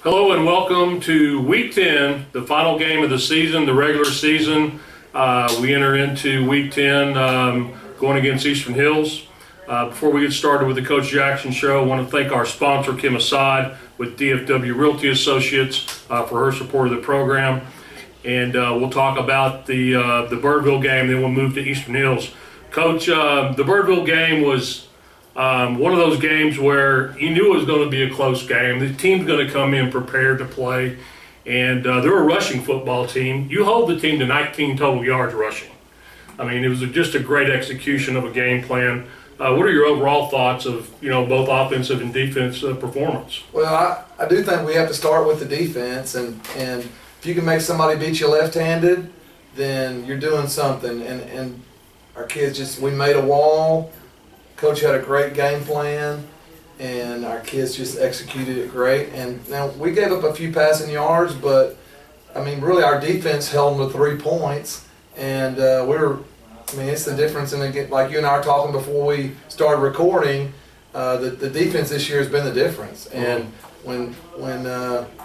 Hello and welcome to Week 10, the final game of the season, the regular season. We enter into Week 10 going against Eastern Hills. Before we get started with the Coach Jackson Show, I want to thank our sponsor, Kim Assad, with DFW Realty Associates for her support of the program. And we'll talk about the Birdville game, then we'll move to Eastern Hills. Coach, the Birdville game was one of those games where you knew it was going to be a close game. The team's going to come in prepared to play, and they're a rushing football team. You hold the team to 19 total yards rushing. I mean, it was just a great execution of a game plan. What are your overall thoughts of both offensive and defensive performance? Well, I do think we have to start with the defense, and if you can make somebody beat you left-handed, then you're doing something. And our kids we made a wall. Coach had a great game plan, and our kids just executed it great. And now we gave up a few passing yards, but I mean, really, our defense held them to 3 points, and it's the difference in the game. Like you and I were talking before we started recording, the defense this year has been the difference. And when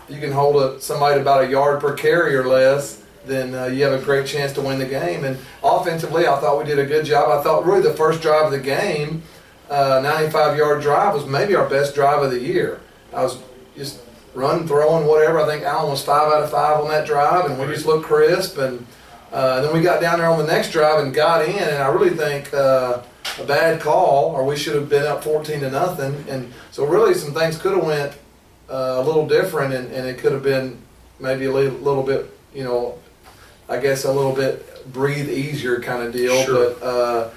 you can hold somebody about a yard per carry or less, then you have a great chance to win the game. And offensively, I thought we did a good job. I thought really the first drive of the game, 95-yard drive, was maybe our best drive of the year. I was just running, throwing, whatever. I think Allen was 5 out of 5 on that drive, and we just looked crisp. And then we got down there on the next drive and got in, and I really think a bad call, or we should have been up 14-0. And so really some things could have went a little different, and it could have been maybe a little bit, I guess a little bit breathe easier kind of deal. Sure. But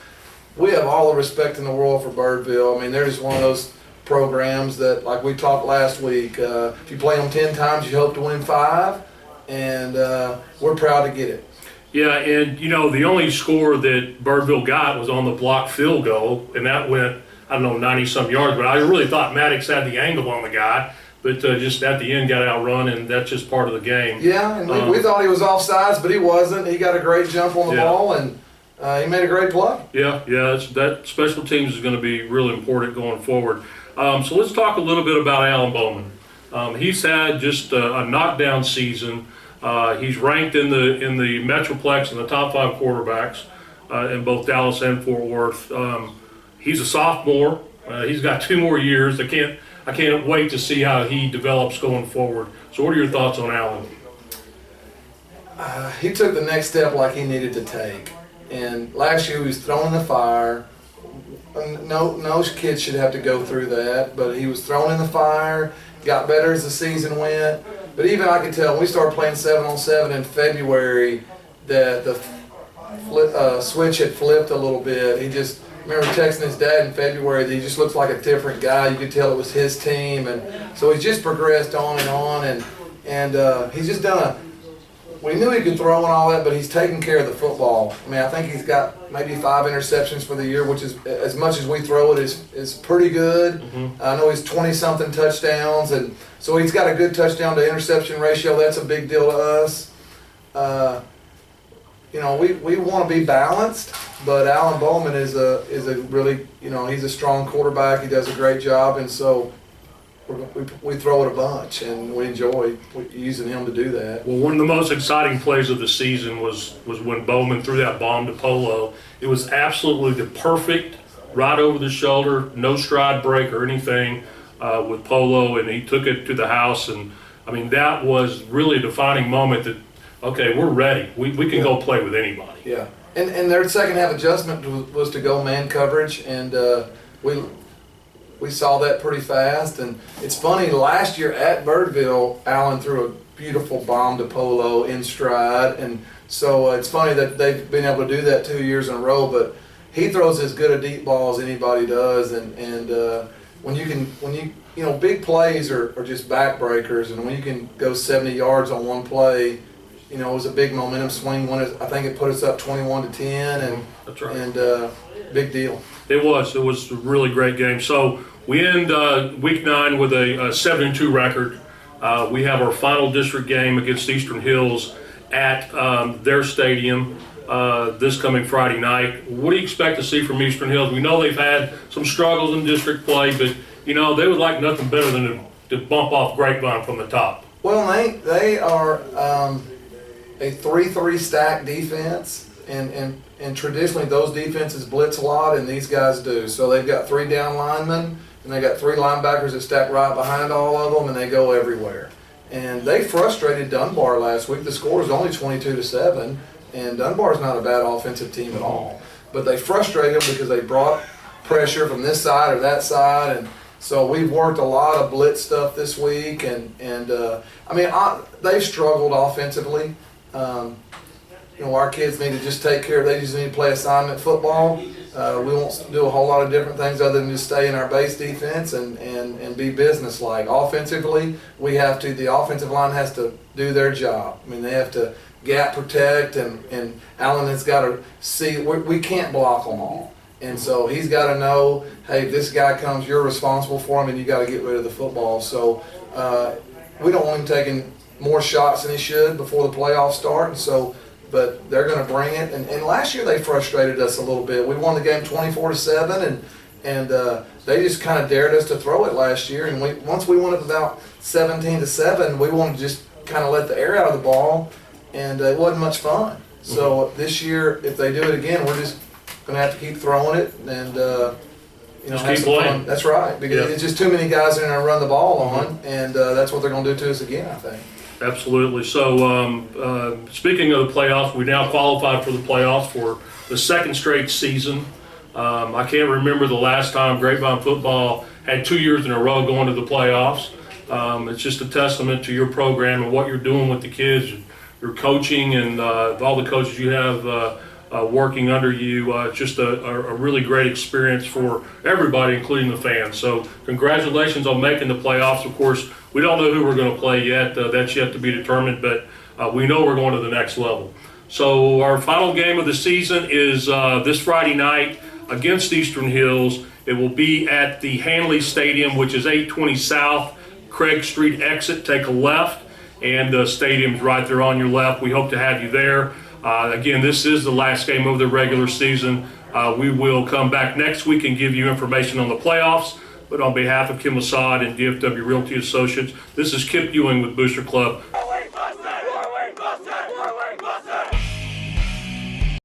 we have all the respect in the world for Birdville. I mean, they're just one of those programs that, like we talked last week, if you play them 10 times, you hope to win 5, and we're proud to get it. Yeah, and the only score that Birdville got was on the blocked field goal, and that went, 90-some yards. But I really thought Maddox had the angle on the guy, but just at the end got outrun, and that's just part of the game. Yeah, and we thought he was offsides, but he wasn't. He got a great jump on the ball, and he made a great play. Yeah, that special teams is going to be really important going forward. So let's talk a little bit about Alan Bowman. He's had just a knockdown season. He's ranked in the Metroplex in the top 5 quarterbacks in both Dallas and Fort Worth. He's a sophomore. He's got 2 more years. I can't wait to see how he develops going forward. So what are your thoughts on Alan? He took the next step like he needed to take. And last year he was thrown in the fire. No kid should have to go through that, but he was thrown in the fire, got better as the season went. But even I could tell when we started playing 7-on-7 in February that the switch had flipped a little bit. He just, I remember texting his dad in February that he just looks like a different guy. You could tell it was his team. And so he's just progressed on, and he's just we knew he could throw and all that, but he's taking care of the football. I mean, I think he's got maybe 5 interceptions for the year, which is, as much as we throw it, is pretty good. Mm-hmm. I know he's 20-something touchdowns, and so he's got a good touchdown to interception ratio. That's a big deal to us. We want to be balanced, but Alan Bowman is a really, he's a strong quarterback. He does a great job, and so we throw it a bunch, and we enjoy using him to do that. Well, one of the most exciting plays of the season was when Bowman threw that bomb to Polo. It was absolutely the perfect right over the shoulder, no stride break or anything with Polo, and he took it to the house. And I mean, that was really a defining moment that, okay, we're ready. We can go play with anybody. Yeah, and their second half adjustment was to go man coverage, and we saw that pretty fast. And it's funny, last year at Birdville, Allen threw a beautiful bomb to Polo in stride, and so it's funny that they've been able to do that 2 years in a row. But he throws as good a deep ball as anybody does, and when you big plays are just backbreakers, and when you can go 70 yards on one play, it was a big momentum swing. I think it put us up 21-10, and that's right. And big deal. It was a really great game. So we end Week 9 with a 7-2 record. We have our final district game against Eastern Hills at their stadium this coming Friday night. What do you expect to see from Eastern Hills? We know they've had some struggles in district play, but they would like nothing better than to bump off Grapevine from the top? Well, they are a 3-3 stack defense, and traditionally those defenses blitz a lot, and these guys do. So they've got 3 down linemen, and they got 3 linebackers that stack right behind all of them, and they go everywhere. And they frustrated Dunbar last week. The score was only 22-7, and Dunbar's not a bad offensive team at all. But they frustrated them because they brought pressure from this side or that side, and so we've worked a lot of blitz stuff this week, and I mean, they've struggled offensively. You know, our kids need to just take care. They just need to play assignment football. We won't do a whole lot of different things other than just stay in our base defense and be businesslike. Offensively, we have to. The offensive line has to do their job. I mean, they have to gap protect, and Allen has got to see. We can't block them all. And so he's got to know, hey, if this guy comes, you're responsible for him, and you got to get rid of the football. So we don't want him taking more shots than he should before the playoffs start. And so, but they're going to bring it. And last year they frustrated us a little bit. We won the game 24-7, and they just kind of dared us to throw it last year. And once we won it about 17-7, we wanted to just kind of let the air out of the ball, and it wasn't much fun. So this year, if they do it again, we're just going to have to keep throwing it and you know, just have keep some playing. fun. That's right, because it's just too many guys that are going to run the ball on, and that's what they're going to do to us again, I think. Absolutely. So speaking of the playoffs, we now qualified for the playoffs for the 2nd straight season. I can't remember the last time Grapevine football had 2 years in a row going to the playoffs. It's just a testament to your program and what you're doing with the kids, your coaching, and all the coaches you have working under you. It's just a really great experience for everybody, including the fans. So congratulations on making the playoffs. Of course, we don't know who we're going to play yet. That's yet to be determined, but we know we're going to the next level. So our final game of the season is this Friday night against Eastern Hills. It will be at the Hanley Stadium, which is 820 South, Craig Street exit. Take a left, and the stadium's right there on your left. We hope to have you there. Again, this is the last game of the regular season. We will come back next week and give you information on the playoffs. But on behalf of Kim Assad and DFW Realty Associates, this is Kip Ewing with Booster Club.